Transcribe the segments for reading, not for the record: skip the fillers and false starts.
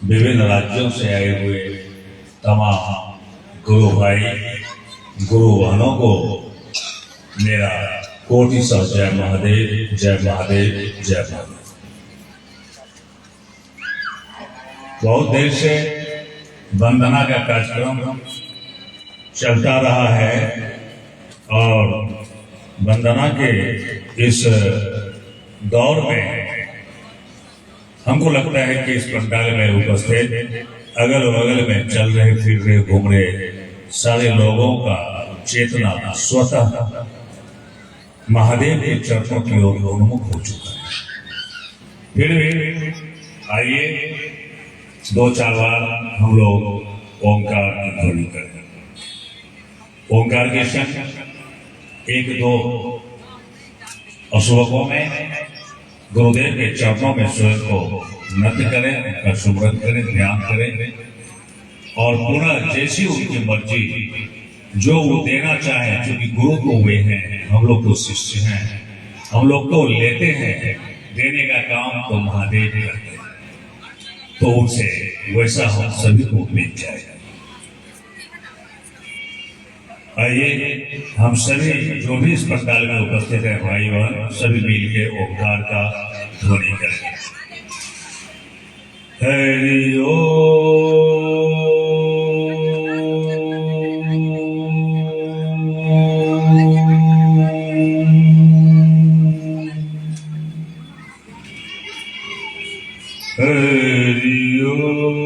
विभिन्न राज्यों से आए हुए तमाम गुरु भाई गुरु बहनों को मेरा कोटि सौ जय महादेव, जय महादेव, जय महादेव। बहुत देर से वंदना का कार्यक्रम चलता रहा है और वंदना के इस दौर में हमको लगता है कि इस पंडाल में उपस्थित अगल बगल में चल रहे फिर रहे घूम रहे सारे लोगों का चेतना स्वतः महादेव के चरणों की ओर उन्मुख हो चुका है। फिर भी आइए दो चार बार हम लोग ओंकार की ध्वनि करें। ओंकार के संग एक दो अश्लोकों में गुरुदेव के चरणों में स्वयं को नृत्य करें, उनका सुमरन करें, ध्यान करें और पुनः जैसी उनकी मर्जी जो वो देना चाहे, क्योंकि गुरु को वे हैं, हम लोग तो शिष्य हैं, हम लोग तो लेते हैं, देने का काम तो महादेव करते हैं, तो उनसे वैसा हम सभी को मिल जाए। आइए हम सभी जो भी इस पंडाल में उपस्थित है भाई बहन सभी मिल के ओंकार का ध्वनि करें। हरि ओम, हरि ओम,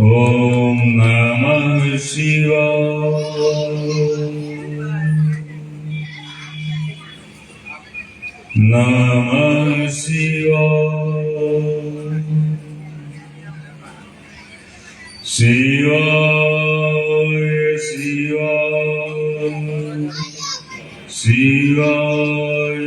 ओम नमः शिवाय, नमः शिवाय, शिवाय शिवाय शिवाय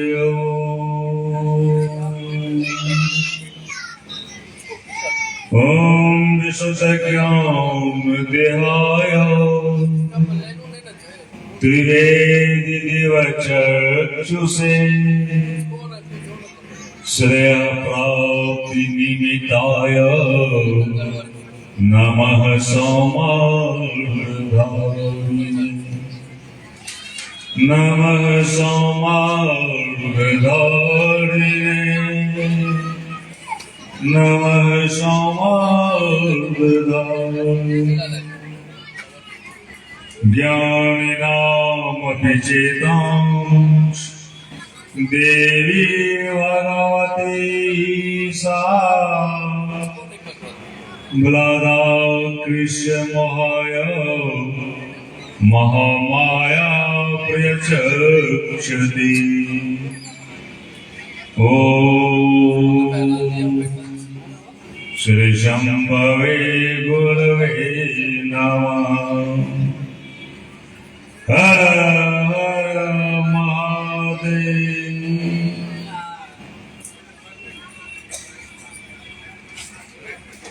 ओम विश्वसज्ञाम देहाय त्रिवेदी दिवचक्षुषे श्रेय प्राप्ति निमित्ताय नमः सोमार्धाय, नमः सोमार्धाय, नमः सोमार्धाय। ज्ञानिनामपि चेतांश देवी भगवती सा म्लादा कृष्ण महाय महामाया प्रयच्छति। ओम श्री शंभवे गुरवे नमः। हर हर महादेव।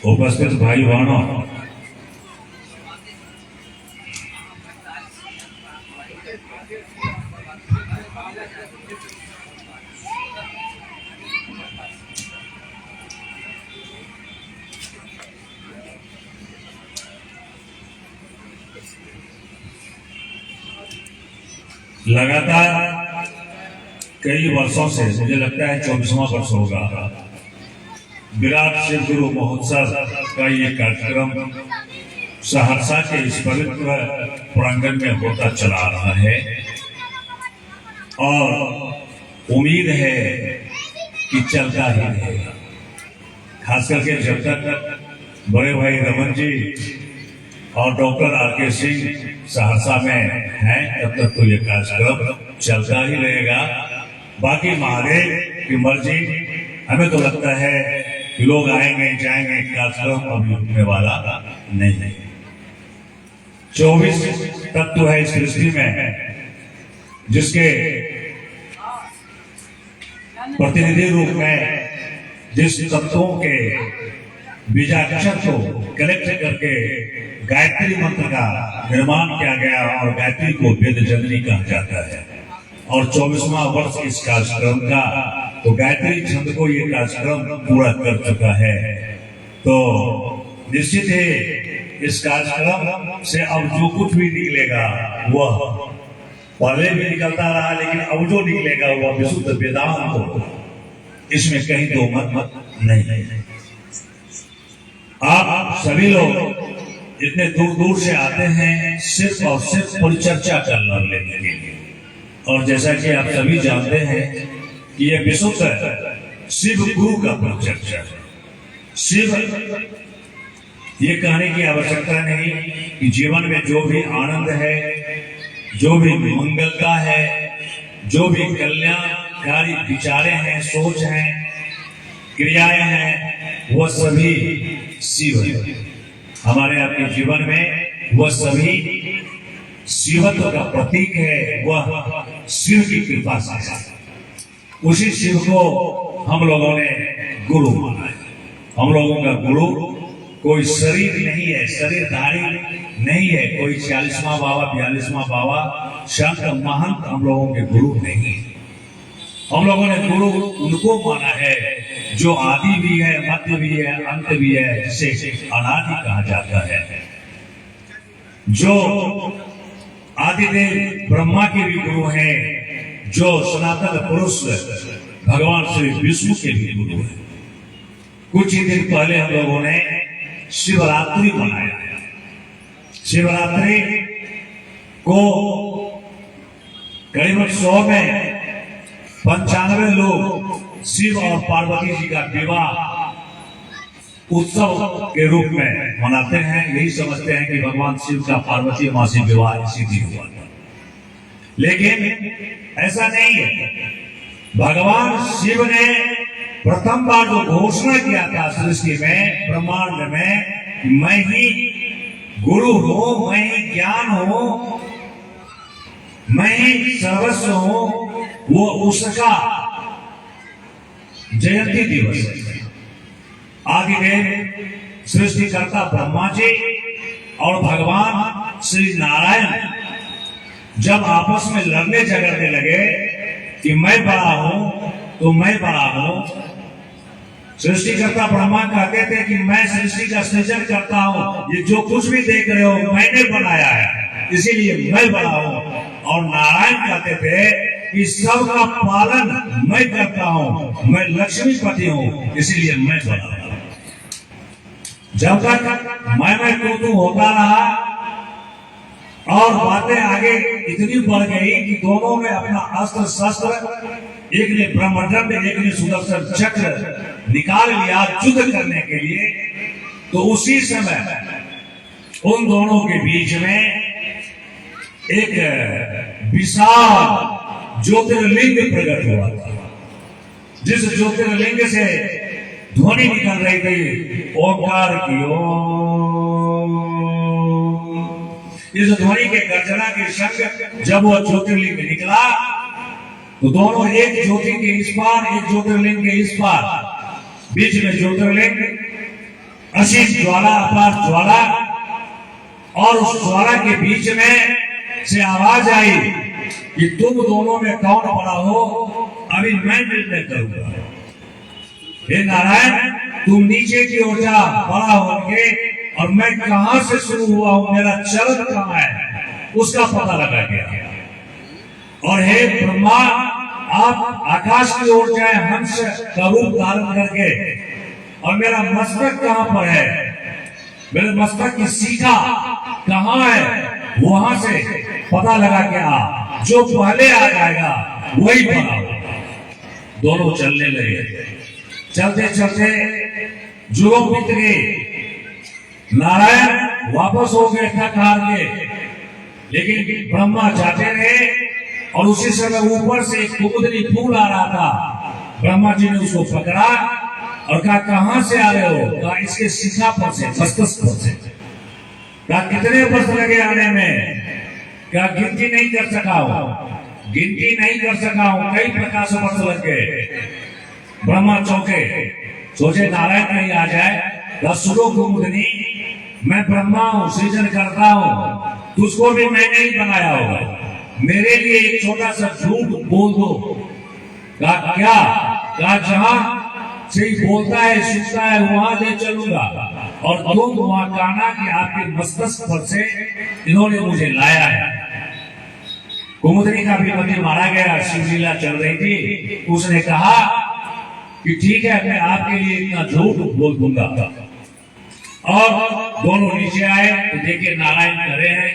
उपस्थित भाई बहनों, लगातार कई वर्षों से, मुझे लगता है 24वां वर्ष होगा, विराट शिव गुरु महोत्सव का ये कार्यक्रम सहरसा के इस पवित्र प्रांगण में होता चला आ रहा है और उम्मीद है कि चलता ही रहेगा। खास करके जब तक बड़े भाई रमन जी और डॉक्टर आर.के. सिंह सहरसा में हैं तब तक तो ये कार्यक्रम चलता ही रहेगा। बाकी महादेव की मर्जी, हमें तो लगता है लोग आएंगे जाएंगे, कार्यक्रम अभी रुकने वाला नहीं है। 24 तत्व है इस सृष्टि में, जिसके प्रतिनिधि रूप में जिस तत्वों के बीजाक्षर को कलेक्ट करके गायत्री मंत्र का निर्माण किया गया और गायत्री को वेद जननी कहा जाता है। और 24वां वर्ष इस कार्यक्रम का, तो गायत्री छंद को ये कार्यक्रम पूरा कर चुका है। तो निश्चित है इस कार्यक्रम से अब जो कुछ भी निकलेगा वह पहले भी निकलता रहा, लेकिन अब जो निकलेगा वह विशुद्ध वेदांत होगा, इसमें कहीं दो मत नहीं। आप सभी लोग इतने दूर दूर से आते हैं सिर्फ और सिर्फ परिचर्चा का लाभ लेने के लिए। और जैसा कि आप सभी जानते हैं कि यह विशुद्ध शिव गुरु का परिचर्चा है। शिव ये कहने की आवश्यकता नहीं कि जीवन में जो भी आनंद है, जो भी मंगलता है, जो भी कल्याणकारी विचारें हैं, सोच हैं, क्रियाएं हैं, वह सभी शिव है। हमारे आपके जीवन में वह सभी शिवत्व का प्रतीक है, वह शिव की कृपा से। उसी शिव को हम लोगों ने गुरु माना है। हम लोगों का गुरु कोई शरीर नहीं है, शरीरधारी नहीं है, कोई 40वां बाबा 42वां बाबा संत महंत हम लोगों के गुरु नहीं है। हम लोगों ने गुरु उनको माना है जो आदि भी है, मध्य भी है, अंत भी है, जिसे अनादि कहा जाता है। जो आदिदेव ब्रह्मा के भी गुरु हैं, जो सनातन पुरुष भगवान श्री विष्णु के भी गुरु हैं। कुछ ही दिन पहले हम लोगों ने शिवरात्रि मनाया। शिवरात्रि को करीबन 100 में 95 लोग शिव और पार्वती जी का विवाह उत्सव के रूप में मनाते हैं। यही समझते हैं कि भगवान शिव का पार्वती मां से विवाह इसी दिन हुआ था, लेकिन ऐसा नहीं है। भगवान शिव ने प्रथम बार जो घोषणा किया था सृष्टि में, ब्रह्मांड में, मैं ही गुरु हूं, मैं ही ज्ञान हूं, मैं ही सर्वस्व हूं, वो उसका जयंती दिवस है। आदिदेव सृष्टिकर्ता ब्रह्मा जी और भगवान श्री नारायण जब आपस में लड़ने झगड़ने लगे कि मैं बड़ा हूं तो मैं बड़ा हूं, सृष्टिकर्ता ब्रह्मा कहते थे कि मैं सृष्टि का सृजन करता हूं, ये जो कुछ भी देख रहे हो मैंने बनाया है, इसीलिए मैं बड़ा हूं। और नारायण कहते थे कि सबका पालन मैं करता हूं, मैं लक्ष्मीपति हूं, इसीलिए मैं बड़ा हूं। जब तक मैं तू होता रहा और बातें आगे इतनी बढ़ गई कि दोनों में अपना अस्त्र शस्त्र, एक ने ब्रह्मदंड, एक ने सुदर्शन चक्र निकाल लिया युद्ध करने के लिए, तो उसी समय उन दोनों के बीच में एक विशाल ज्योतिर्लिंग प्रकट हुआ था। जिस ज्योतिर्लिंग से ध्वनि निकल रही थी ओंकार की ओम। इस ध्वनि के गर्जना के संग जब वह ज्योतिर्लिंग निकला तो दोनों एक ज्योति के इस पार, एक ज्योतिर्लिंग के इस पार, बीच में ज्योतिर्लिंग, असीम ज्वाला, अपार ज्वाला, और उस ज्वाला के बीच में से आवाज आई कि तुम दोनों में कौन बड़ा हो, अभी मैं निर्णय करूंगा। हे नारायण, तुम नीचे की ओर जा बड़ा होंगे, और मैं कहां से शुरू हुआ हूं, मेरा चरण कहां है, उसका पता लगा गया। और हे ब्रह्मा, आप आकाश की ओर जाए हंस का रूप धारण करके, और मेरा मस्तक कहां पर है, मेरे मस्तक की सीखा कहां है, वहां से पता लगा के आ, जो पहले आ जाएगा वही बड़ा होगा। दोनों चलने लगे। चलते चलते जुगों बीत गए। नारायण वापस हो गए थक हार के, लेकिन ब्रह्मा जाते रहे। और उसी समय ऊपर से एक कुमुदनी फूल आ रहा था। ब्रह्मा जी ने उसको पकड़ा और कहा कहां से आ रहे हो? कहा इसके शिखा पर से, मस्तिष्क पर से। कहा कितने वर्ष लगे आने में? क्या गिनती नहीं कर सका हूं, गिनती नहीं कर सका हूं, कई प्रकाश वर्ष लग गए। ब्रह्मा चौके सोचे नारायण कहीं आ जाए। सुनो कुमुदनी, मैं ब्रह्मा हूं, सृजन करता हूं, तुझको भी मैंने ही बनाया होगा, मेरे लिए एक छोटा सा झूठ बोल दो। कहा क्या? कहा जहां से बोलता है सुनता है वहां ले चलूंगा, और तुम वहां कहना कि आपके मस्तिष्क पर से इन्होंने मुझे लाया है। कुमुदनी का भी पति मारा गया, शिवलीला चल रही थी। उसने कहा कि ठीक है, मैं आपके लिए इतना झूठ बोल दूंगा। और दोनों नीचे आए तो देखे नारायण खड़े हैं।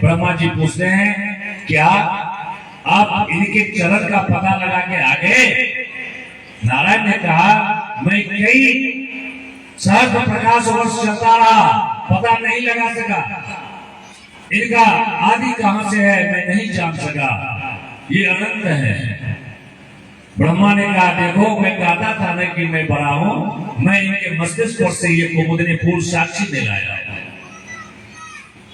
ब्रह्मा जी पूछते हैं क्या आप इनके चरण का पता लगा के आ गए? नारायण ने कहा मैं कई सहस्त्र प्रकाश वर्ष चलता रहा, पता नहीं लगा सका, इनका आदि कहां से है मैं नहीं जान सका, ये अनंत है। ब्रह्मा ने कहा देखो मैं कहता था ना कि मैं बड़ा हूं, मैं इनके मस्तिष्क पर से ये कुमुदनी फूल साक्षी में लाया।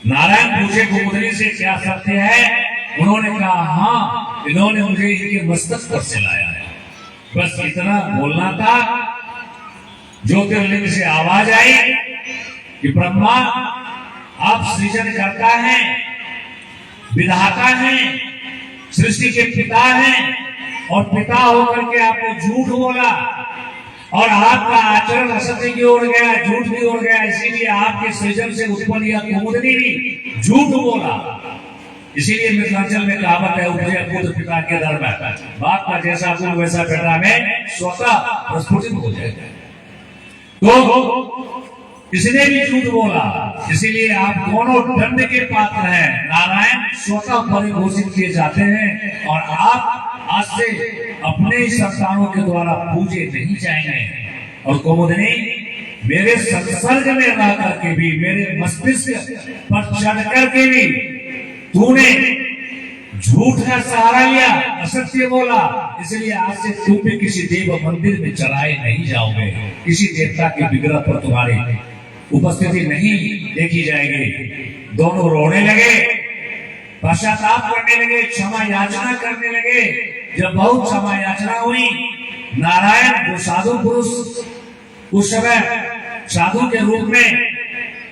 नारायण पूछे कुमुदनी से क्या सत्य है? उन्होंने कहा हाँ, इन्होंने मुझे इनके मस्तिष्क पर से लाया है। बस इतना बोलना था। ज्योतिर्लिंग से आवाज आई कि ब्रह्मा आप सृजन करता है, विधाता है, सृष्टि के पिता हैं, और पिता होकर के आपने झूठ बोला और आपका आचरण असत्य की ओर गया, झूठ की ओर गया, इसीलिए आपके सृजन से उत्पन्न यह कुमुदनी भी झूठ बोला। इसीलिए मिथिलांचल में कहावत है उपजे पुत्र पिता के दर में, बाप का जैसा गुण वैसा बेटा में स्वतः प्रस्फुटित हो जाएगा। तो इसने भी झूठ बोला, इसीलिए आप दोनों दंड के पात्र हैं। नारायण स्वतः परिघोषित किए जाते हैं और आप आज से अपने संतानों के द्वारा पूजे नहीं जाएंगे। और कुमुदनी मेरे संसर्ग में रह करके भी, मेरे मस्तिष्क पर चढ़ करके भी तूने झूठ का सहारा लिया, असत्य बोला, इसलिए आज से तुम भी किसी देव मंदिर में चढ़ाए नहीं जाओगे, किसी देवता के विग्रह पर तुम्हारी उपस्थिति नहीं देखी जाएगी। दोनों रोने लगे, पश्चाताप करने लगे, क्षमा याचना करने लगे। जब बहुत क्षमा याचना हुई, नारायण वो साधु पुरुष उस समय साधु के रूप में,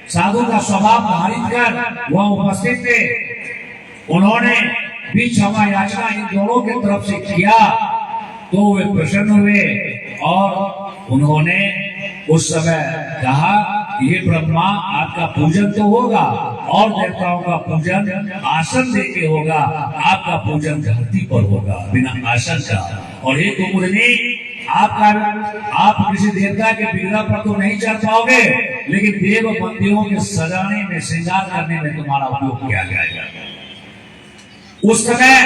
साधु का स्वभाव धारित कर वह उपस्थित थे। उन्होंने भी क्षमा याचना इन दोनों के तरफ से किया तो वे प्रसन्न हुए और उन्होंने उस समय कहा ये ब्रह्मा आपका पूजन तो होगा और देवताओं का पूजन आसन देके होगा, आपका पूजन धरती पर होगा बिना आसन का। और एक कुमुदनी आप किसी देवता के विग्रह पर तो नहीं चढ़ पाओगे, लेकिन देव मंदिरों के सजाने में, श्रृंगार करने में तुम्हारा उपयोग किया जाएगा। उस समय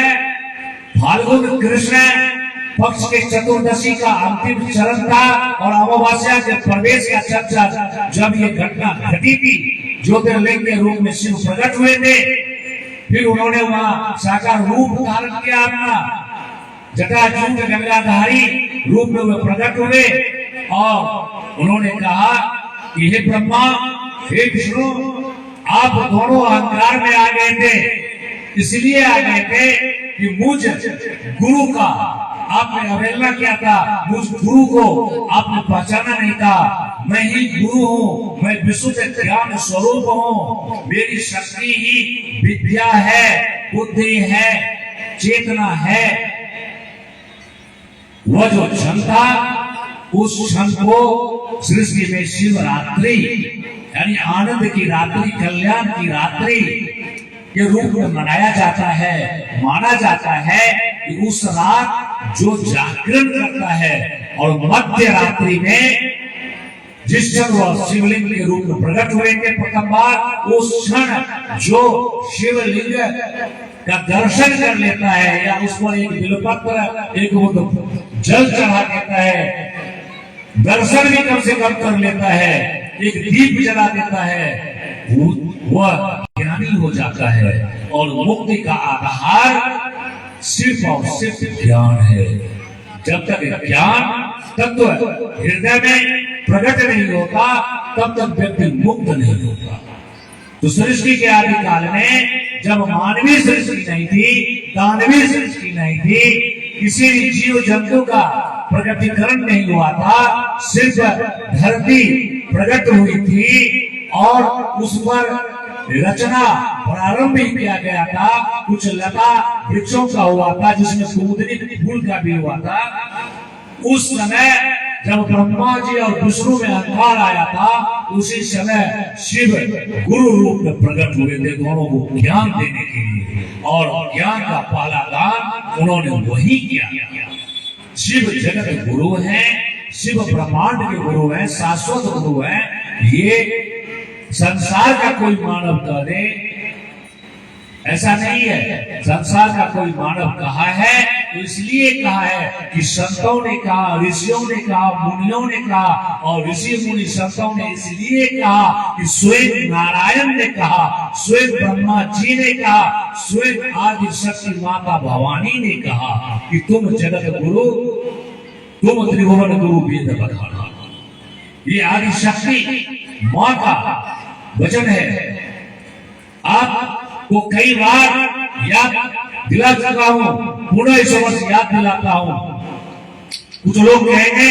फाल्गुन कृष्ण पक्ष के चतुर्दशी का अंतिम चरण था और अमावस्या के प्रवेश का चर्चा जब ये घटना घटी थी, ज्योतिर्लिंग के रूप में शिव प्रकट हुए थे। फिर उन्होंने वहां साकार रूप धारण किया, अपना जटाजूट गंगाधारी रूप में वे प्रकट हुए और उन्होंने कहा कि हे ब्रह्मा, हे विष्णु, आप दोनों अहंकार में आ गए थे, इसलिए आ गए थे कि मुझ गुरु का आपने अवहेलना किया था, मुझ गुरु को आपने पहचाना नहीं था। मैं ही गुरु हूँ, मैं विशुद्ध ज्ञान स्वरूप हूँ, मेरी शक्ति ही विद्या है, बुद्धि है, चेतना है। वह जो क्षण था, उस क्षण को सृष्टि में शिवरात्रि यानी आनंद की रात्रि, कल्याण की रात्रि के रूप में मनाया जाता है। माना जाता है कि उस रात जो जागरण करता है और मध्य रात्रि में जिस क्षण वह शिवलिंग के रूप में प्रकट हुए थे प्रथम बार, उस क्षण जो शिवलिंग का दर्शन कर लेता है या उस पर एक बिल्वपत्र, एक जल चढ़ा देता है, दर्शन भी कम से कम कर लेता है, एक दीप जला देता है, वह ज्ञानी हो जाता है। और मुक्ति का आधार सिर्फ और सिर्फ ज्ञान है। जब तक ज्ञान तत्व हृदय में प्रकट नहीं होता तब तक व्यक्ति मुक्त नहीं होता। तो सृष्टि के आदि काल में जब मानवीय सृष्टि नहीं थी, दानवीय सृष्टि नहीं थी, किसी भी जीव जंतु का प्रकटीकरण नहीं हुआ था, सिर्फ धरती प्रकट हुई थी और उस पर रचना प्रारंभ ही किया गया था। कुछ लता वृक्षों का हुआ था जिसमें कुमुदनी फूल का भी हुआ था। उस समय जब ब्रह्मा जी और विष्णु में अहंकार आया था, उसी समय शिव गुरु रूप में प्रकट हुए थे दोनों को ज्ञान देने के लिए, और ज्ञान का पहला दान उन्होंने वही किया। शिव जगत गुरु हैं, शिव ब्रह्मांड के गुरु हैं, शाश्वत गुरु हैं। ये संसार का कोई मानव कह दे ऐसा नहीं है। संसार का कोई मानव कहा है तो इसलिए कहा है कि संतों ने कहा, ऋषियों ने कहा, मुनियों ने कहा, और ऋषि मुनि संतों ने इसलिए कहा कि स्वयं नारायण ने कहा, स्वयं ब्रह्मा जी ने कहा, स्वयं आदि शक्ति माता भवानी ने कहा कि तुम जगत गुरु, तुम त्रिभुवन गुरु वेद बखाना। ये आदि शक्ति माँ का वचन है। आपको कई बार याद दिला चुका हूं, पुनः इस वर्ष याद दिलाता हूं। कुछ लोग कहेंगे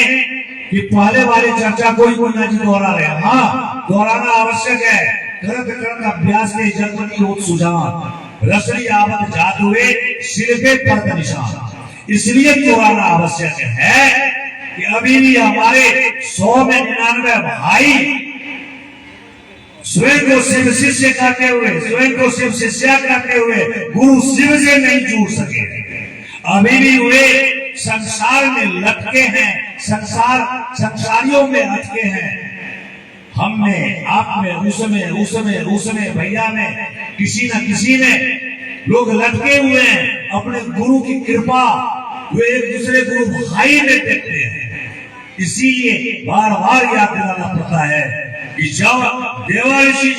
कि पहले वाली चर्चा कोई मुन्ना जी दोहरा रहे। हाँ, दोहराना आवश्यक है। करत करत अभ्यास के जन्मनी होत सुजान, रसड़ी आवत जात हुए सिर पे पड़त निशान। इसलिए दोहराना आवश्यक है कि अभी भी हमारे 100 में 99 भाई स्वयं को शिव शिष्य करते हुए, स्वयं को शिव शिष्या करते हुए गुरु शिव से नहीं जुड़ सके। अभी भी वे संसार में लटके हैं, संसारियों में अटके हैं। हम में, आप में, उसमें भैया में, किसी न किसी में लोग लटके हुए हैं। अपने गुरु की कृपा वे एक दूसरे गुरु भाई में देखते हैं। इसीलिए बार बार याद दिलाना पड़ता है कि जब देवर्षि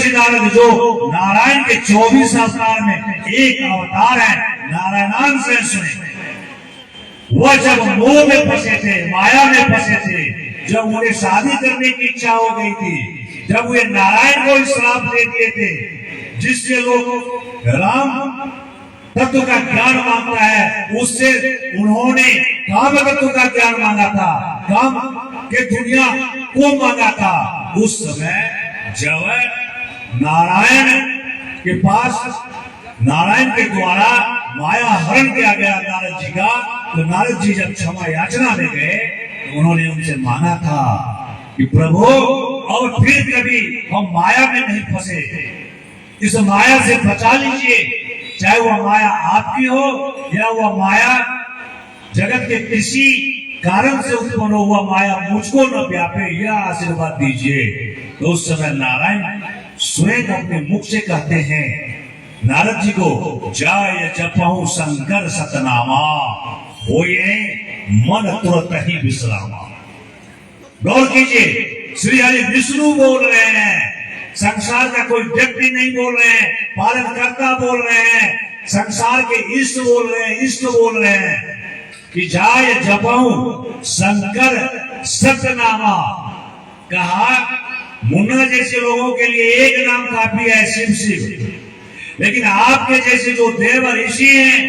नारद जो नारायण के 24 अवतार में एक अवतार है, नारायणांश सुने, वह जब मोह में फंसे थे, माया में फंसे थे, जब उन्हें शादी करने की इच्छा हो गई थी, जब वे नारायण को श्राप दे दिए थे, जिससे लोग राम तत्व का ज्ञान मांगता है, उससे उन्होंने काम तत्व का ज्ञान मांगा था, काम के दुनिया को मांगा था। उस समय जब नारायण के पास, नारायण के द्वारा माया हरण किया गया नारद जी का, तो नारद जी जब क्षमा याचना में गए तो उन्होंने उनसे मांगा था कि प्रभु और फिर कभी हम माया में नहीं फंसे, इस माया से बचा लीजिए। चाहे वह माया आपकी हो या वह माया जगत के किसी कारण से उत्पन्न हुआ माया मुझको न व्यापे, यह आशीर्वाद दीजिए। तो उस समय नारायण स्वयं अपने मुख से कहते हैं नारद जी को, जाय जपहु शंकर सतनामा, होए मन तुरत ही विश्रामा। गौर कीजिए, श्री हरि विष्णु बोल रहे हैं, संसार का कोई व्यक्ति नहीं बोल रहे हैं, पालनकर्ता बोल रहे हैं, संसार के इष्ट बोल रहे हैं, इष्ट बोल रहे हैं कि जाय जपहु शंकर सतनामा। कहा मुन्ना जैसे लोगों के लिए एक नाम काफी है, शिव शिव, लेकिन आपके जैसे जो देव ऋषि हैं,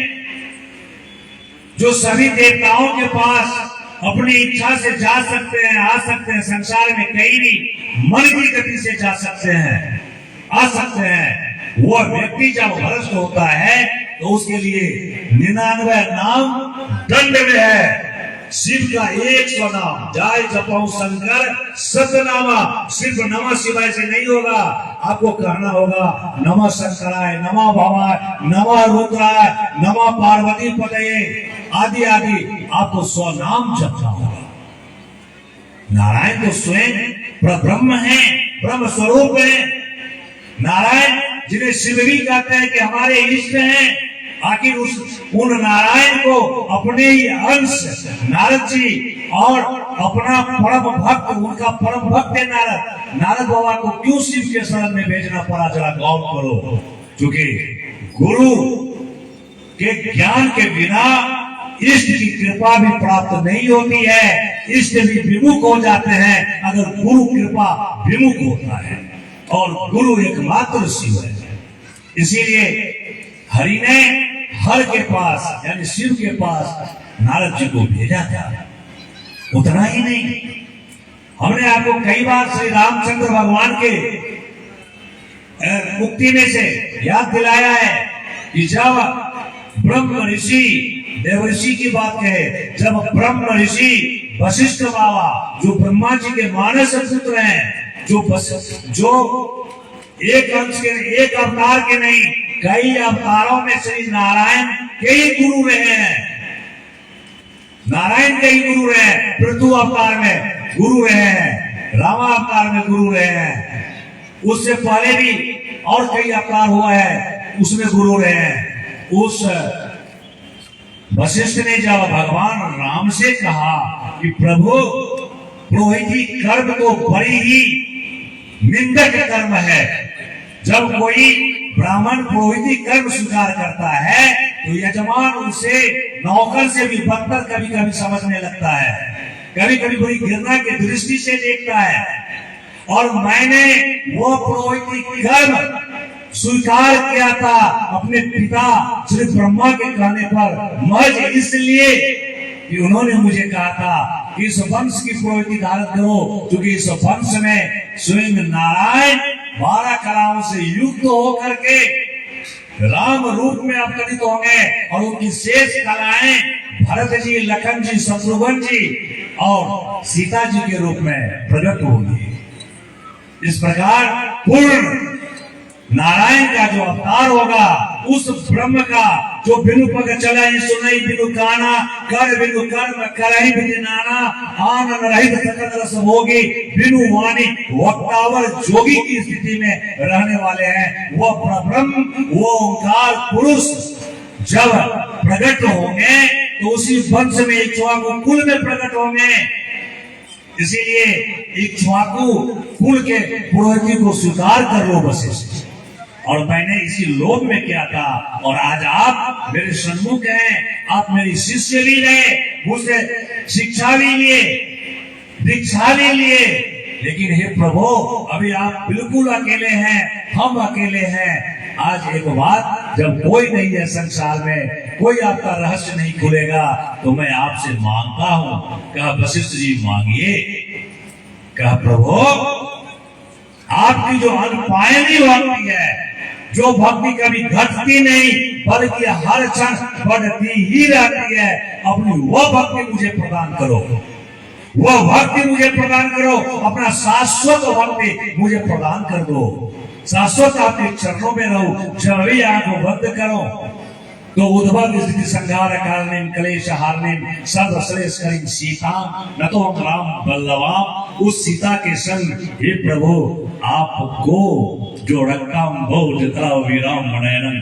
जो सभी देवताओं के पास अपनी इच्छा से जा सकते हैं, आ सकते हैं, संसार में कहीं भी मन की गति से जा सकते हैं, आ सकते हैं, वह व्यक्ति जब भ्रष्ट होता है तो उसके लिए 99 नाम दंड में है। शिव का 100 नाम, जाय जपहु शंकर सतनामा। सिर्फ नमः शिवाय से नहीं होगा, आपको कहना होगा नमः शंकराय, नमः भवाय, नमः रुद्राय, नमः पार्वती पतये आदि आदि, आपको 100 नाम जपना होगा। नारायण तो स्वयं ब्रह्म है, ब्रह्म स्वरूप है। नारायण जिन्हें शिव भी कहते हैं कि हमारे इष्ट हैं, आखिर उन नारायण को अपने ही अंश नारद जी और अपना परम भक्त, उनका परम भक्त है नारद बाबा को क्यों शिव के शरण में भेजना पड़ा, जरा गौर करो। क्योंकि गुरु के ज्ञान के बिना इष्ट की कृपा भी प्राप्त नहीं होती है, इष्ट भी विमुख हो जाते हैं अगर गुरु कृपा विमुख होता है, और गुरु एकमात्र शिव है। इसीलिए हरि ने हर के पास यानी शिव के पास नारद जी को भेजा था। उतना ही नहीं, हमने आपको कई बार श्री रामचंद्र भगवान के मुक्ति में से याद दिलाया है कि जब ब्रह्म ऋषि देवर्षि की बात कहे, जब ब्रह्म ऋषि वशिष्ठ बाबा जो ब्रह्मा जी के मानस पुत्र हैं, जो एक अंश के एक अवतार के नहीं कई अवतारों में श्री नारायण के ही गुरु रहे हैं, नारायण के ही गुरु रहे हैं, पृथु अवतार में गुरु रहे हैं, रामा अवतार में गुरु रहे हैं, उससे पहले भी और कई अवतार हुआ है उसमें गुरु रहे हैं। उस वशिष्ठ ने जब भगवान राम से कहा कि प्रभु पुरोहिती कर्म तो बड़ी ही निंदक कर्म है, जब कोई ब्राह्मण पुरोहिती कर्म स्वीकार करता है तो यजमान उसे नौकर से भी बदतर कभी कभी समझने लगता है, कभी कभी बड़ी घृणा की दृष्टि से देखता है। और मैंने वो पुरोहिती कर्म स्वीकार किया था अपने पिता श्री ब्रह्मा के कहने पर, महज इसलिए कि उन्होंने मुझे कहा था कि इस वंश की पुरोहिती धारण करो, क्योंकि इस वंश में स्वयं नारायण 12 कलाओं से युक्त होकर के राम रूप में अवतरित होंगे और उनकी शेष कलाएं भरत जी, लखन जी, शत्रुघ्न जी और सीता जी के रूप में प्रकट होंगी। इस प्रकार पूर्ण नारायण का जो अवतार होगा, उस ब्रह्म का जो बिनु पग चलाई सुनई बिनु काना, कर बिनु कर्म करहि बिनु नाना, आनंद रहित सकल रस भोगी, बिनु वाणी वक्तावर जोगी की स्थिति में रहने वाले हैं। वो ब्रह्म, वो ओंकार पुरुष जब प्रकट होंगे तो उसी वंश में इक्ष्वाकु कुल में प्रकट होंगे। इसीलिए इक्ष्वाकु कुल के पुरोहिती को स्वीकार कर लो वशिष्ठ, और मैंने इसी लोभ में किया था, और आज आप मेरे सन्मुख हैं, आप मेरी शिष्य भी रहे, मुझसे शिक्षा भी लिए, दीक्षा भी लिए, लेकिन हे प्रभु अभी आप बिल्कुल अकेले हैं, हम अकेले हैं। आज एक बात, जब कोई नहीं है संसार में, कोई आपका रहस्य नहीं खुलेगा, तो मैं आपसे मांगता हूं। कहा वशिष्ठ जी मांगिए। कहा प्रभु आपकी जो अनपायनी भक्ति है, जो भक्ति कभी घटती नहीं बल्कि हर क्षण बढ़ती ही रहती है, अपनी वह भक्ति मुझे प्रदान करो, वह भक्ति मुझे प्रदान करो, अपना शाश्वत भक्ति मुझे प्रदान कर दो, शाश्वत आपके चरणों में रहूं। जब भी आंखों बंद करो तो उद्भव स्थिति संहार कारणेन क्लेश हारणेन सर्व श्रेष्ठ करीं सीता न तो हम राम बल्लवा, उस सीता के संग हे प्रभु आपको जो रक्तम भोज तला वीराम मनयनम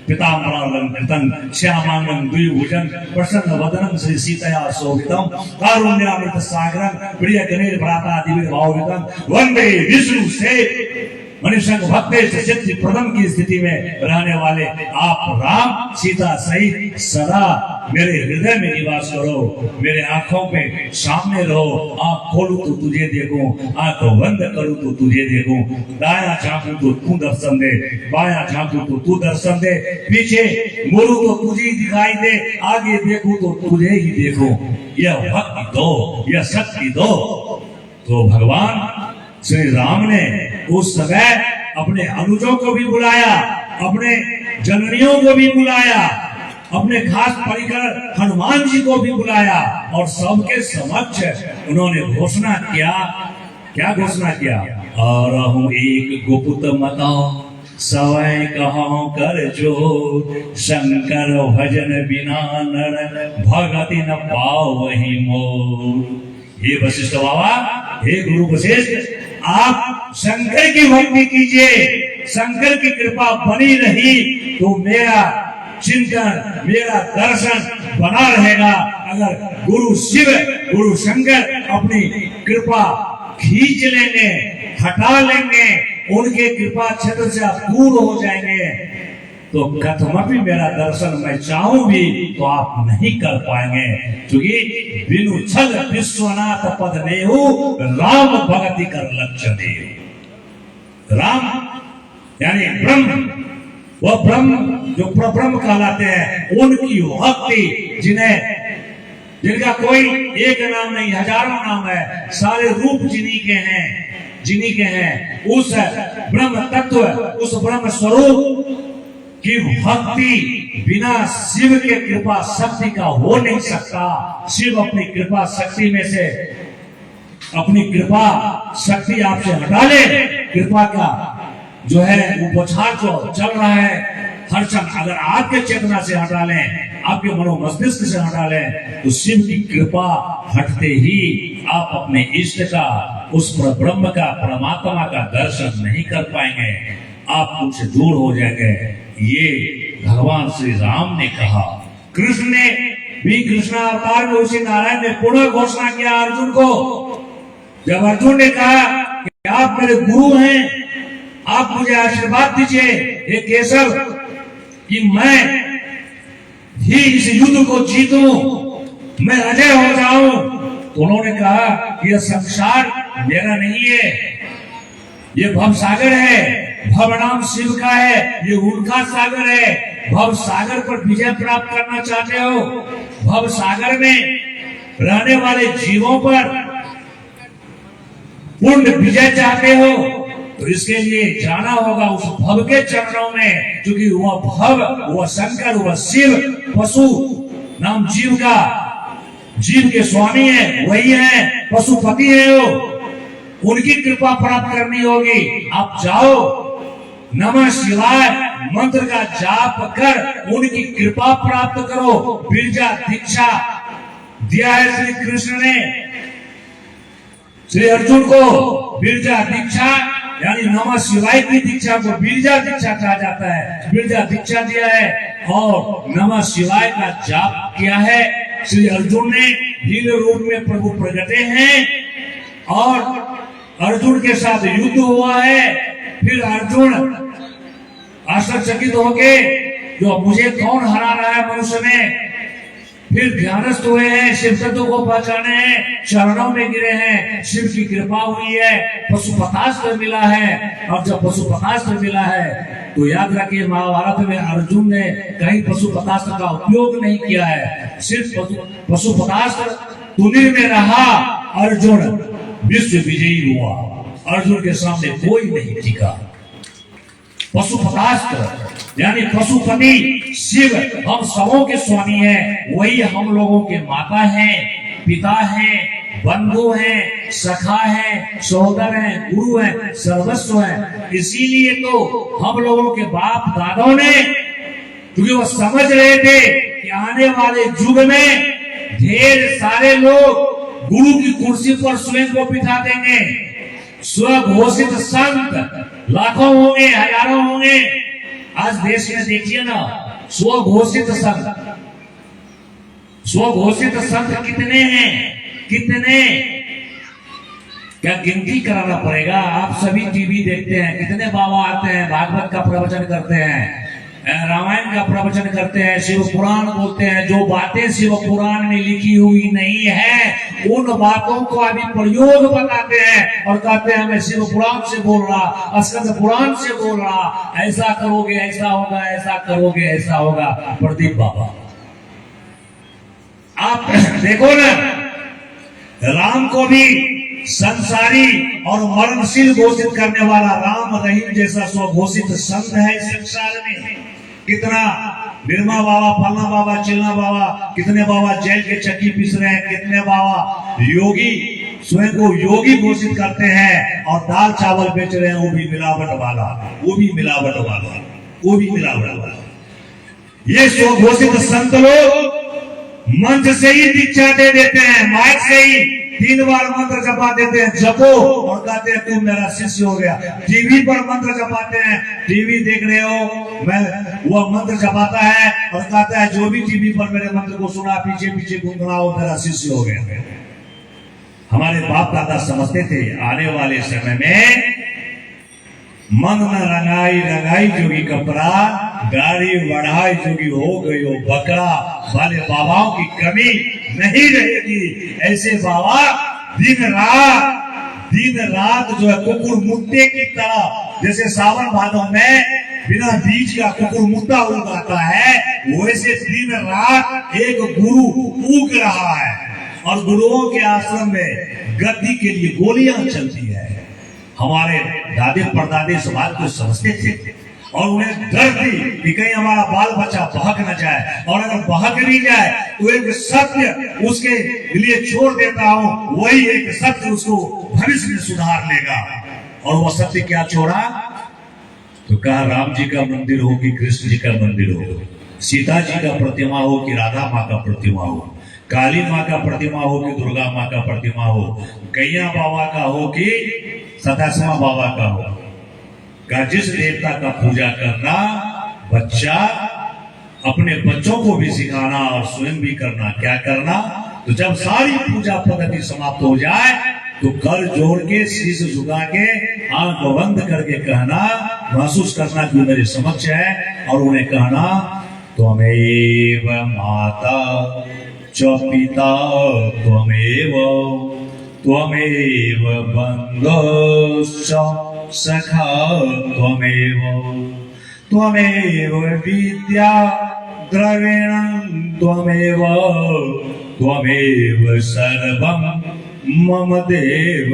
पिताम्बरालंकृतं श्यामांगं द्विभुजं प्रसन्न वदनं श्री सीतया शोभितं कारुण्यामृत सागरं प्रिय गणेश भ्राता दिव्य भावितं वंदे विष्णु से मनुष्य भक्त सिद्धि प्रदम की स्थिति में रहने वाले आप राम सीता सहित सदा मेरे हृदय में निवास करो, मेरे आंखों पे सामने रहो। आंख खोलूं तो तुझे देखूं, आंख बंद करूं तो तुझे देखूं, दाया झांकूं तो तू दर्शन दे, बाया झांकूं तो तू दर्शन दे, पीछे मुड़ूं तो तुझे दिखाई दे, आगे देखूं तो तुझे ही देखूं। यह भक्ति दो, यह शक्ति दो। तो भगवान श्री राम ने उस समय अपने अनुजों को भी बुलाया, अपने जननियों को भी बुलाया, अपने खास परिकर हनुमान जी को भी बुलाया, और सबके समक्ष उन्होंने घोषणा किया। क्या घोषणा किया? और हूँ एक गुप्त मता सवै कहाँ कर जो, शंकर भजन बिना नर भगति न पाओ वही मोर। हे वशिष्ठ बाबा, हे गुरु वशिष्ठ, आप शंकर की भक्ति कीजिए, शंकर की कृपा बनी रही तो मेरा चिंतन, मेरा दर्शन बना रहेगा। अगर गुरु शिव, गुरु शंकर अपनी कृपा खींच लेंगे, हटा लेंगे, उनके कृपा क्षेत्र से आप दूर हो जाएंगे, तो कथमपि मेरा दर्शन मैं चाहूं भी तो आप नहीं कर पाएंगे, क्योंकि बिनु छल विश्वनाथ पद नेहु राम भगति कर लक्ष्य देव। राम यानी ब्रह्म, वह ब्रह्म जो प्रब्रह्म कहलाते हैं, उनकी भक्ति जिनका कोई एक नाम नहीं, हजारों नाम है, सारे रूप जिन्हीं के हैं, उस ब्रह्म तत्व, उस ब्रह्म स्वरूप की भक्ति बिना शिव के कृपा शक्ति का हो नहीं सकता। शिव अपनी कृपा शक्ति में से अपनी कृपा शक्ति आपसे हटा ले, कृपा का जो है वो बौछार जो चल रहा है हर क्षण, अगर आपके चेतना से हटा लें, आपके मनो मस्तिष्क से हटा लें, तो शिव की कृपा हटते ही आप अपने इष्ट का, उस ब्रह्म का, परमात्मा का दर्शन नहीं कर पाएंगे, आप उनसे दूर हो जाएंगे। ये भगवान श्री राम ने कहा। कृष्ण ने भी कृष्णावतार में उसी नारायण ने पुनः घोषणा किया अर्जुन को। जब अर्जुन ने कहा कि आप मेरे गुरु हैं, आप मुझे आशीर्वाद दीजिए हे केशव कि मैं ही इस युद्ध को जीतूं, मैं अजय हो जाऊं, तो उन्होंने कहा कि यह संसार मेरा नहीं है, ये भव सागर है, भव नाम शिव का है, ये उनका सागर है। भव सागर पर विजय प्राप्त करना चाहते हो, भव सागर में रहने वाले जीवों पर पूर्ण विजय चाहते हो, तो इसके लिए जाना होगा उस भव के चरणों में, क्योंकि वह भव, वह शंकर, वह शिव, पशु नाम जीव का, जीव के स्वामी है, वही है, पशुपति है वो, उनकी कृपा प्राप्त करनी होगी। आप जाओ, नमः शिवाय मंत्र का जाप कर उनकी कृपा प्राप्त करो। बिरजा दीक्षा दिया है श्री कृष्ण ने श्री अर्जुन को। बिरजा दीक्षा यानी नमः शिवाय की दीक्षा को बिरजा दीक्षा कहा जाता है। बिरजा दीक्षा दिया है और नमः शिवाय का जाप किया है। श्री अर्जुन ने लील रूप में प्रभु प्रगटे हैं और अर्जुन के साथ युद्ध हुआ है। फिर अर्जुन आश्चर्यचकित होके जो मुझे कौन हरा रहा है मनुष्य में, फिर ध्यानस्थ हुए हैं, शिव तत्व को पहचाने हैं, चरणों में गिरे हैं, शिव की कृपा हुई है, पशुपतास्त्र मिला है। और जब पशुपतास्त्र मिला है तो याद रखिए महाभारत में अर्जुन ने कहीं पशुपतास्त्र का उपयोग नहीं किया है, सिर्फ पशुपतास्त्र तुनीर में रहा। अर्जुन विश्व विजयी हुआ, अर्जुन के सामने कोई नहीं टिका। पशुपतास्त्र यानी पशुपति शिव हम सबों के स्वामी हैं, वही हम लोगों के माता हैं, पिता हैं, बंधु हैं, सखा हैं, सहोदर हैं, गुरु हैं, सर्वस्व हैं। इसीलिए तो हम लोगों के बाप दादाओं ने, क्योंकि वो समझ रहे थे कि आने वाले युग में ढेर सारे लोग गुरु की कुर्सी पर स्वयं को बिठा देंगे। स्वघोषित संत लाखों होंगे, हजारों होंगे। आज देश में देखिए ना, स्वघोषित संत, स्वघोषित संत कितने हैं, कितने, क्या गिनती कराना पड़ेगा। आप सभी टीवी देखते हैं, कितने बाबा आते हैं, भागवत का प्रवचन करते हैं, रामायण का प्रवचन करते हैं, शिव पुराण बोलते हैं। जो बातें शिव पुराण में लिखी हुई नहीं है उन बातों को अभी प्रयोग बताते हैं और कहते हैं मैं शिव पुराण से बोल रहा, स्कंद पुराण से बोल रहा, ऐसा करोगे ऐसा होगा, ऐसा करोगे ऐसा होगा। प्रदीप बाबा आप देखो ना, राम को भी संसारी और मरणशील घोषित करने वाला राम रहीम जैसा स्वघोषित संत है इस संसार में। कितना निर्मा बाबा, फलना बाबा, चिलना बाबा, कितने बाबा जेल के चक्की पीस रहे हैं, कितने बाबा योगी स्वयं को योगी घोषित करते हैं और दाल चावल बेच रहे हैं, वो भी मिलावट वाला, वो भी मिलावट वाला, वो भी मिलावट वाला। ये स्वघोषित संत लोग मंच से ही दीक्षा दे देते हैं, माइक से ही 3 बार मंत्र जपा देते हैं, जपो, और कहते हैं तू मेरा शिष्य हो गया। टीवी पर मंत्र जपाते हैं, टीवी देख रहे हो, मैं वह मंत्र जपाता है और कहता है जो भी टीवी पर मेरे मंत्र को सुना पीछे पीछे गुनगुनाओ, मेरा शिष्य हो गया। हमारे बाप दादा समझते थे आने वाले समय में मन न रंगाई रंगाई जोगी कपड़ा, गाड़ी बढ़ाई जोगी हो गयो बकरा। वाले बाबाओं की कमी नहीं रहेगी। ऐसे बाबा दिन रात जो है कुकुर मुत्ते की तरह, जैसे सावन भादों में बिना बीज का कुकुर मुत्ता उगाता है, वैसे दिन रात एक गुरु उग रहा है। और गुरुओं के आश्रम में गद्दी के लिए गोलियां चलती है। हमारे दादे परदादे इस बात को समझते थे और उन्हें डर थी कि कहीं हमारा बाल बच्चा बहक न जाए, और अगर बहक नहीं जाए तो एक सत्य उसके लिए छोड़ देता हूं, वही एक सत्य उसको भविष्य में सुधार लेगा। और वह सत्य क्या छोड़ा? तो कहा राम जी का मंदिर हो कि कृष्ण जी का मंदिर हो, सीता जी का प्रतिमा हो कि राधा माँ का प्रतिमा हो, काली माँ का प्रतिमा हो कि दुर्गा माँ का प्रतिमा हो, गैया बाबा का हो कि सतासवा बाबा का हो, का जिस देवता का पूजा करना, बच्चा अपने बच्चों को भी सिखाना और स्वयं भी करना। क्या करना? तो जब सारी पूजा पद्धति समाप्त हो जाए तो कर जोड़ के, शीश झुका के, आंख बंद करके कहना, महसूस करना कि मेरे समक्ष है, और उन्हें कहना त्वमेव माता च पिता त्वमेव बन्धुश्च सखा त्वमेव विद्या द्रविणं त्वमेव सर्वं मम देव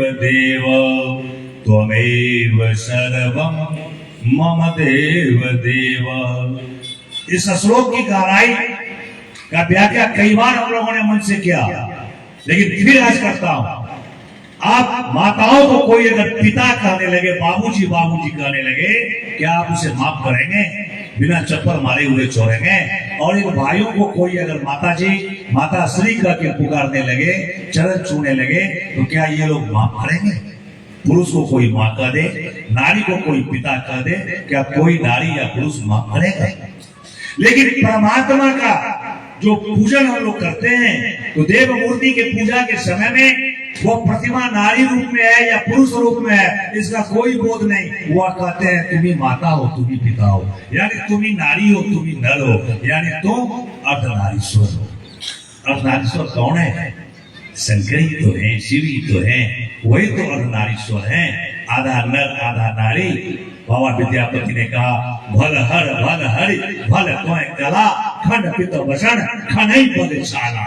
त्वमेव सर्वं मम देव। इस श्लोक की गहराई का व्याख्या कई बार हम लोगों ने मन से किया, लेकिन फिर आज करता हूं। आप माताओं को कोई अगर पिता कहने लगे, बाबूजी कहने लगे, क्या आप उसे माफ करेंगे? बिना चप्पल मारे हुए छोड़ेंगे? और इन भाइयों को कोई अगर माता श्री कह के पुकारने लगे, चरण छूने लगे, तो क्या ये लोग माफ करेंगे? पुरुष को कोई माँ कह दे, नारी को कोई पिता कह दे, क्या कोई नारी या पुरुष माफ करेगा? लेकिन परमात्मा का जो पूजन हम लोग करते हैं, तो देव मूर्ति के पूजा के समय में वो प्रतिमा नारी रूप में है या पुरुष रूप में है, इसका कोई बोध नहीं। वो कहते हैं तुम ही माता हो, तुम ही पिता हो, यानी तुम ही नारी हो, तुम ही नर हो, यानी तुम अर्धनारीश्वर हो। अर्धनारीश्वर कौन है? शंकर ही तो है, शिव ही तो है, वही तो अर्धनारीश्वर है। आधा नर आधा नारी। बाबा विद्यापति ने कहा भल हरि भल तोय कला, खंड पित वसन खनई पद छाला।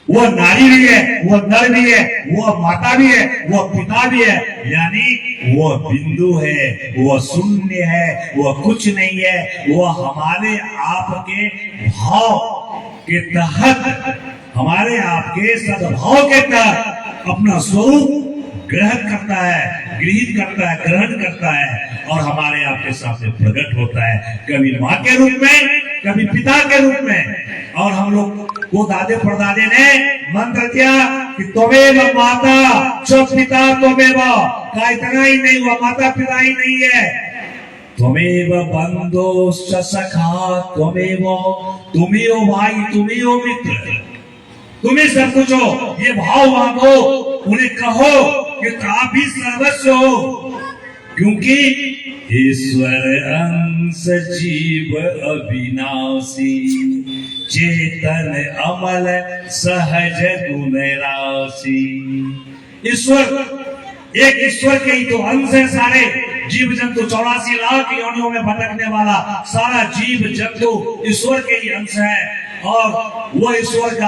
वो नारी भी है, वो नर भी है, वो माता भी है, वो पिता भी है, यानी वो बिंदु है, वो शून्य है, वो कुछ नहीं है। वो हमारे आपके भाव के तहत, हमारे आपके सद्भाव के तहत अपना स्वरूप ग्रहण करता है, गृहित करता है, ग्रहण करता है, और हमारे आपके सामने प्रकट होता है, कभी माँ के रूप में, कभी पिता के रूप में। और हम लोग को दादे परदादे ने मंत्र दिया कि त्वमेव माता च पिता त्वमेव, का इतना ही नहीं, वह माता पिता ही नहीं है, त्वमेव बन्धुश्च सखा त्वमेव, तुम्ही हो भाई, तुम्ही हो मित्र, तुम्ही सब कुछ हो। ये भाव मांगो, उन्हें कहो कि आप ही सर्वस्व हो, क्योंकि ईश्वर अंश जीव अविनाशी, चेतन अमल सहज गुण राशि। ईश्वर के ही तो अंश है सारे जीव जंतु, 84 लाख योनियों में भटकने वाला सारा जीव जंतु ईश्वर के ही अंश है। और वो ईश्वर का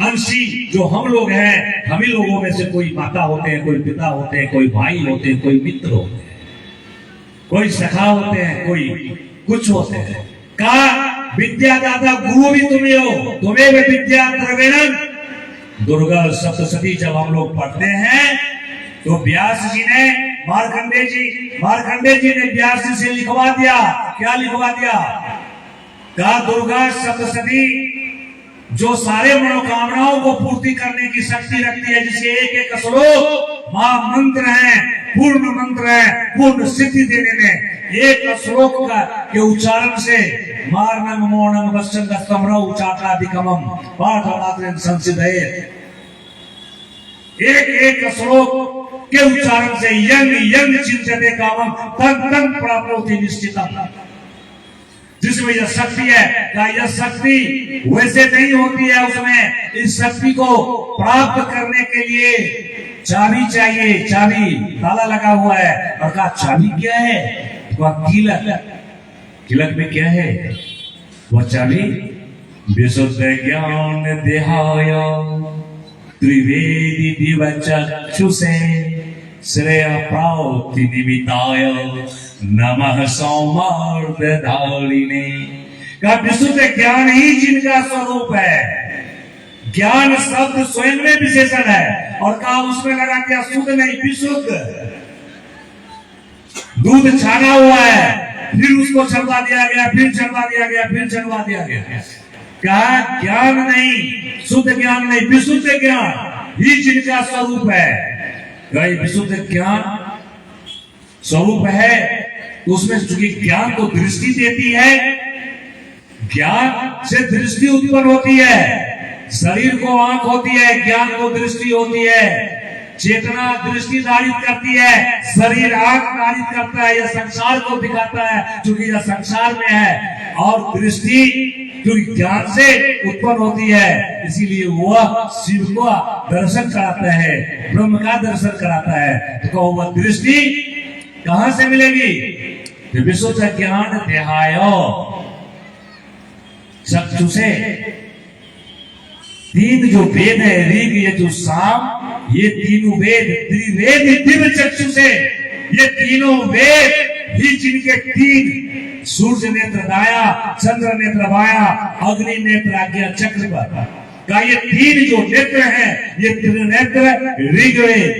अंशी जो हम लोग हैं, हम ही लोगों में से कोई माता होते हैं, कोई पिता होते हैं, कोई भाई होते हैं, कोई मित्र होते हैं, कोई सखा होते हैं, कोई कुछ होते हैं। का विद्यादाता गुरु भी तुम्हें हो, तुम्हें भी विद्या द्रविणं। दुर्गा सप्तशती जब हम लोग पढ़ते हैं तो व्यास जी ने, मार्कंडे जी ने व्यास जी से लिखवा दिया। क्या लिखवा दिया? का दुर्गा सप्तशती जो सारे मनोकामनाओं को पूर्ति करने की शक्ति रखती है, जिसे एक एक श्लोक महामंत्र है, पूर्ण मंत्र है, पूर्ण सिद्धि देने में। एक श्लोक का के उच्चारण से मार्नम मोनम वश्चंदस्तमरो उचाटाधिकमम पाठ मात्र संसिद्धये, एक एक श्लोक के उच्चारण से यंग यंग चिंतते कामम तन तन प्राप्नोति निश्चितम। जिसमें यह शक्ति है क्या यह शक्ति वैसे नहीं होती है, उसमें इस शक्ति को प्राप्त करने के लिए चाबी चाहिए। चाबी ताला लगा हुआ है और कहा चाबी क्या है, वह कीलक। कीलक में क्या है, वह चाबी विशुद्ध ज्ञान देहाय त्रिवेदी दिवचक्षुषे श्रेय प्राप्ति निमित्ताय नमः सौमार्धारिणे। का विशुद्ध ज्ञान ही जिनका स्वरूप है। ज्ञान शब्द स्वयं में विशेषण है और कहा उसमें लगा दिया शुद्ध नहीं विशुद्ध। दूध छाना हुआ है, फिर उसको छलवा दिया गया, फिर छलवा दिया गया, फिर छलवा दिया गया। कहा ज्ञान नहीं, शुद्ध ज्ञान नहीं, विशुद्ध ज्ञान ही जिनका स्वरूप है। कहीं विशुद्ध ज्ञान स्वरूप है, उसमें चूंकि ज्ञान को दृष्टि देती है, ज्ञान से दृष्टि उत्पन्न होती है। शरीर को आंख होती है, ज्ञान को दृष्टि होती है। चेतना दृष्टि धारित करती है, शरीर आंख धारित करता है, यह संसार को दिखाता है क्योंकि यह संसार में है। और दृष्टि क्योंकि ज्ञान से उत्पन्न होती है, इसीलिए वह शिव को दर्शन कराता है, ब्रह्म का दर्शन कराता है। तो कहो वह दृष्टि कहां से मिलेगी, विशुद्ध ज्ञान देहायो चक्षु से। तीन जो वेद है, ऋग यजु साम, ये तीनों वेद त्रिवेद दिव्य चक्षु से, ये तीनों वेद ही जिनके तीन सूर्य नेत्र दाया, चंद्र नेत्र बाया, अग्नि नेत्र आज्ञा चक्र पर का ये तीन जो नेत्र हैं, ये त्रिनेत्र ऋग्वेद,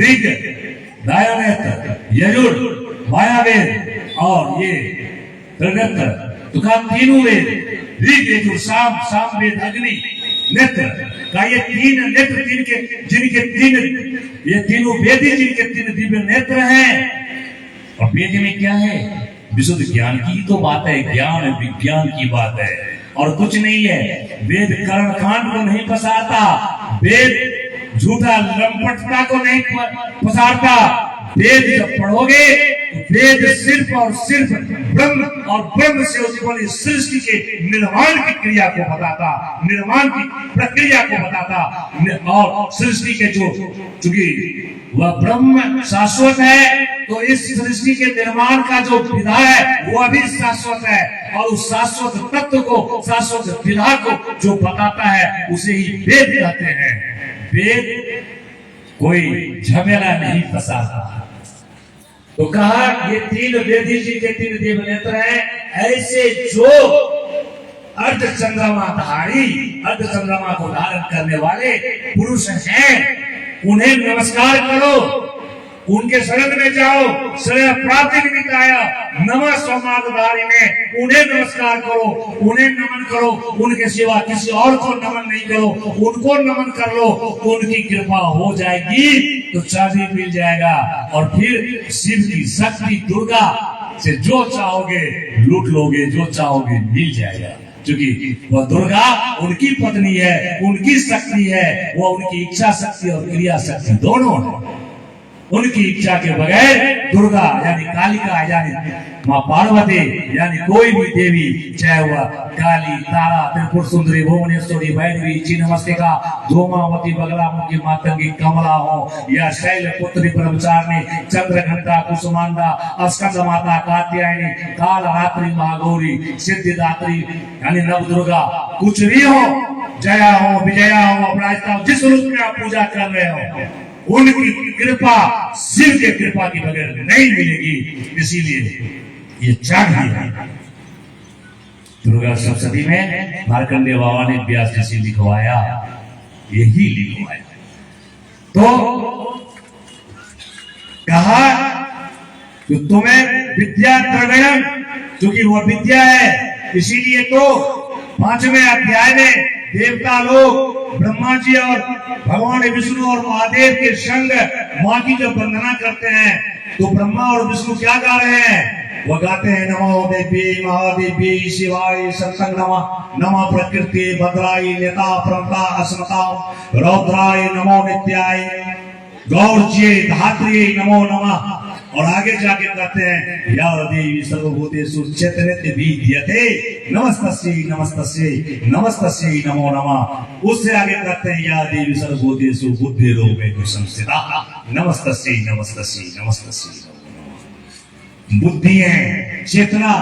ऋग दाया नेत्र, यजुर माया वेद और ये त्रिनेत्र। तो कहा तीनों वेद ऋग यजुर साम, साम वेद अग्नि नेत्र का ये तीन नेत्र जिनके तीन, ये तीनों वेद जिनके तीन दिव्य नेत्र हैं। और वेद में क्या है, विशुद्ध ज्ञान की तो बात है, ज्ञान विज्ञान की बात है और कुछ नहीं है। वेद कर्मकांड को नहीं पसारता, वेद झूठा लंपटता को नहीं पसारता। वेद जब पढ़ोगे तो वेद सिर्फ और सिर्फ ब्रह्म और ब्रह्म से उत्पन्न सृष्टि के निर्माण की क्रिया को बताता, निर्माण की प्रक्रिया को बताता। और सृष्टि के जो, चूंकि वह ब्रह्म शाश्वत है, तो इस सृष्टि के निर्माण का जो विधा है वह भी शाश्वत है। और उस शाश्वत तत्व को, शाश्वत विधा को जो बताता है उसे ही वेद कहते हैं। वेद कोई झमेला नहीं फंसाता। तो कहा ये तीन वेदी जी के तीन देव नेत्र हैं, ऐसे जो अर्ध चंद्रमाधारी, अर्ध चंद्रमा को धारण करने वाले पुरुष हैं, उन्हें नमस्कार करो, उनके शरण में जाओ। शरण प्राप्ति निमित्ताय नमः सौमार्धारी में उन्हें नमस्कार करो, उन्हें नमन करो, उनके सिवा किसी और को नमन नहीं करो, उनको नमन कर लो, उनकी कृपा हो जाएगी तो चाबी मिल जाएगा। और फिर शिव की शक्ति दुर्गा से जो चाहोगे लूट लोगे, जो चाहोगे मिल जाएगा। क्योंकि वह दुर्गा उनकी पत्नी है, उनकी शक्ति है, वह उनकी इच्छा शक्ति और क्रिया शक्ति दोनों है। उनकी इच्छा के बगैर दुर्गा यानी कालिका यानी माँ पार्वती यानी कोई भी देवी, चाहे वह काली, तारा, त्रिपुर सुंदरी, भुवनेश्वरी, भैरवी, छिन्नमस्तिका, धूमावती, बगलामुखी, मातंगी, कमला हो या शैल पुत्री, ब्रह्मचारिणी, चंद्रघंटा, कुसुमांडा, स्कंद माता, कात्यायनी, काल रात्रि, महागौरी, सिद्धिदात्री यानी नव दुर्गा, कुछ भी हो, जया हो, विजया हो, अपराजिता हो, जिस रूप में आप पूजा कर रहे हो, उनकी कृपा शिव के कृपा की बगैर नहीं मिलेगी। इसीलिए ये चाहिए। दुर्गा सप्तशती में मार्कंडेय बाबा ने व्यास जी से लिखवाया, यही लिखवाया। तो कहा कि तुम्हें विद्या द्रविणम, क्योंकि वह विद्या है, इसीलिए तो 5वें अध्याय में देवता लोग ब्रह्मा जी और भगवान विष्णु और महादेव के संग माँ की जब वंदना करते हैं तो ब्रह्मा और विष्णु क्या गा रहे हैं, वो गाते हैं नमो देवी महादेवी शिवाय सत्संग नमः नमः प्रकृति भद्राय नेता प्रमता अस्मता रौद्राय नमो नित्याय गौरज्ये धात्र्ये नमो नमः। और आगे जाके कहते हैं या देवी सर्वभूतेषु चैतन्य विद्यते नमस्तस्यै नमस्तस्यै नमस्तस्यै नमो नमः। उससे आगे कहते हैं या देवी सर्वभूतेषु बुद्धिरूपेण संस्थिता नमस्तस्यै नमस्तस्यै नमस्तस्यै नमो नमः। बुद्धि है चेतना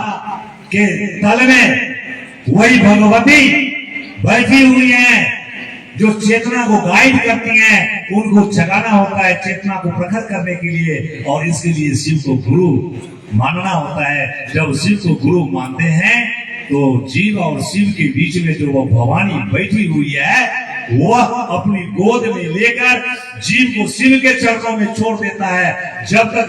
के तल में वही भगवती बैठी हुई है जो चेतना को गाइड करती हैं। उनको जगाना होता है चेतना को प्रखर करने के लिए, और इसके लिए शिव को गुरु मानना होता है। जब शिव को गुरु मानते हैं तो जीव और शिव के बीच में जो वो भवानी बैठी हुई है वह अपनी गोद में लेकर जीव को शिव के चरणों में छोड़ देता है। जब तक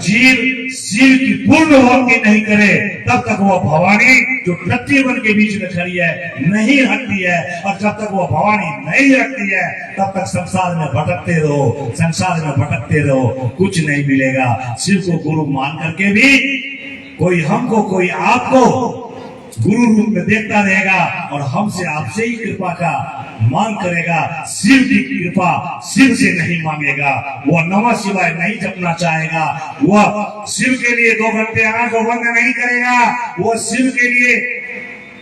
जीव शिव की पूर्ण भक्ति नहीं करे तब तक वह भवानी जो पृथ्वी के बीच में खड़ी है नहीं हटती है। और जब तक वह भवानी नहीं हटती है तब तक संसार में भटकते रहो, संसार में भटकते रहो, कुछ नहीं मिलेगा। शिव को गुरु मान करके भी कोई हमको कोई आपको गुरु रूप में देखता रहेगा और हमसे आपसे ही कृपा का मांग करेगा। शिव की कृपा शिव से नहीं मांगेगा, वह नमः शिवाय नहीं जपना चाहेगा, वह शिव के लिए 2 घंटे आंखों बंद नहीं करेगा, वह शिव के लिए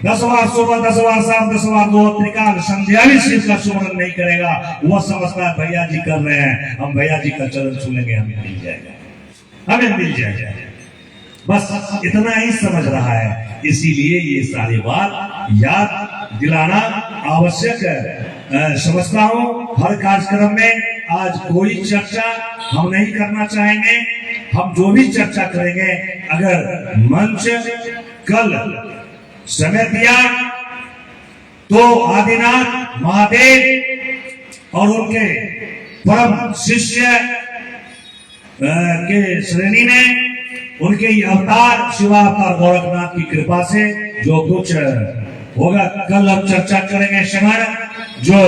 10 बार सुबह 10 बार शाम 10 बार 2 त्रिकाल संध्या भी शिव का सुमरन नहीं करेगा। वह समझता है भैया जी कर रहे हैं, हम भैया जी का चरण छूलेंगे हमें मिल जाएगा, हमें मिल जाएगा, बस इतना ही समझ रहा है। इसीलिए ये सारी बात याद दिलाना आवश्यक समझता हूँ। हर कार्यक्रम में आज कोई चर्चा हम नहीं करना चाहेंगे। हम जो भी चर्चा करेंगे, अगर मंच कल समय दिया तो आदिनाथ महादेव और उनके परम शिष्य के श्रेणी में उनके अवतार शिवावतार गोरखनाथ की कृपा से जो कुछ होगा कल हम चर्चा करेंगे। श्रवण जो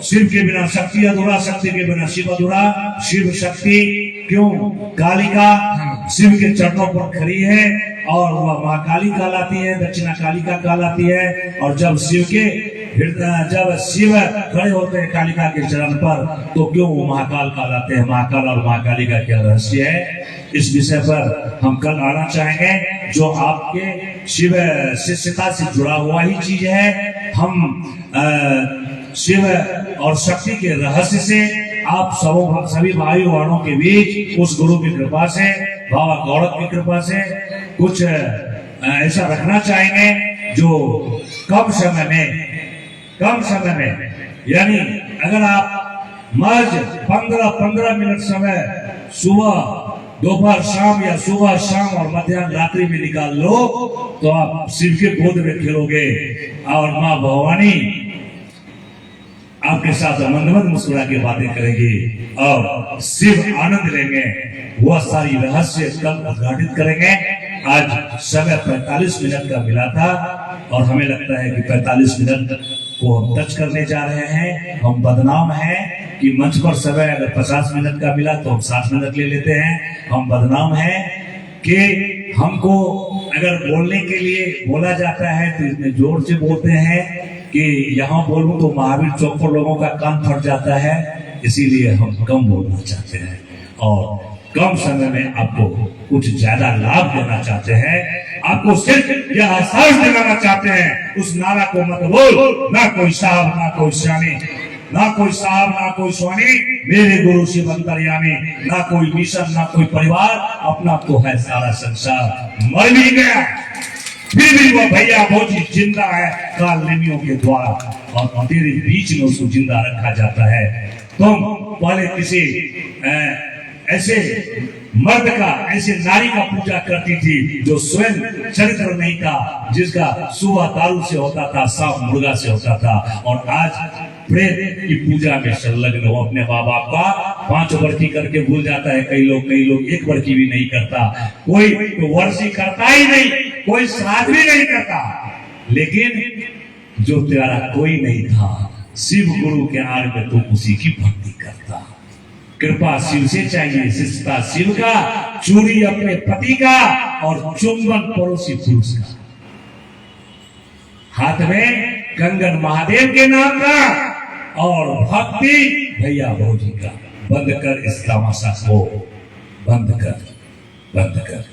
शिव के बिना शक्ति अधूरा, शक्ति के बिना शिव अधूरा, शिव शक्ति क्यों कालिका शिव के चरणों पर खड़ी है और वह महाकाली कहलाती है, दक्षिणा कालिका कहलाती है। और जब शिव खड़े होते हैं कालिका के चरण पर तो क्यों वो महाकाल कहलाते हैं। महाकाल और महाकालिका क्या रहस्य है, इस विषय पर हम कल आना चाहेंगे। जो आपके शिव शिष्यता से जुड़ा हुआ ही चीज है। हम शिव और शक्ति के रहस्य से आप सभी भाई बहनों के बीच उस गुरु की कृपा से, बाबा गौरव की कृपा से कुछ ऐसा रखना चाहेंगे जो कम समय में यानी अगर आप महज 15 मिनट समय सुबह दोपहर शाम या सुबह शाम और मध्याह्न रात्रि में निकाल लो तो आप शिव के गोद में खेलोगे और माँ भवानी आपके साथ मंद मुस्कुरा के बातें करेंगे और शिव आनंद लेंगे। वह सारी रहस्य कल उद्घाटित करेंगे। आज समय 45 मिनट का मिला था और हमें लगता है कि 45 मिनट को हम टच करने जा रहे हैं। हम बदनाम हैं कि मंच पर समय अगर 50 मिनट का मिला तो हम 60 मिनट ले लेते हैं। हम बदनाम हैं कि हमको अगर बोलने के लिए बोला जाता है तो इतने जोर से बोलते हैं कि यहाँ बोलूं तो महावीर चौक पर लोगों का कान फट जाता है। इसीलिए हम कम बोलना चाहते हैं और कम समय में आपको कुछ ज्यादा लाभ देना चाहते हैं। आपको सिर्फ यह एहसास दिलाना चाहते हैं, उस नारा को मत बोल, ना कोई साहब ना कोई स्वामी, ना कोई साहब ना कोई स्वामी, मेरे गुरु शिव अंतर्यामी, ना कोई मिशन ना कोई परिवार, अपना तो है सारा संसार। मर भी गया फिर भी वो भैया भौजी जिंदा है काल नेमियों के द्वारा और तेरे बीच में उसको जिंदा रखा जाता है। तुम पहले किसी ऐसे मर्द का, ऐसे नारी का पूजा करती थी जो स्वयं चरित्र नहीं था, जिसका सुबह दारू से होता था, शाम मुर्गा से होता था। और आज प्रेत की पूजा में संलग्न हो, अपने माँ बाप का 5 वर्षी करके भूल जाता है। कई लोग 1 वर्षी भी नहीं करता, कोई तो वर्षी करता ही नहीं, कोई श्राद्ध भी नहीं करता। लेकिन जो तेरा कोई नहीं था, शिव गुरु के आड़ में तो उसी की भक्ति करता। कृपा शिव से चाहिए, शिष्टता शिव का, चूड़ी अपने पति का और चुंबन पड़ोसी पुरुष का, हाथ में कंगन महादेव के नाम का और भक्ति भैया भौजी का। बंद कर इस तमाशा को, बंद कर।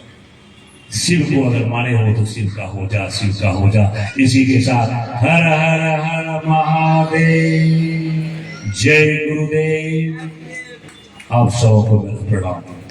शिव को अगर माने हो तो शिव का हो जा, शिव का हो जा। इसी के साथ हर हर हर महादेव, जय गुरुदेव। आप सबको मेरा प्रणाम।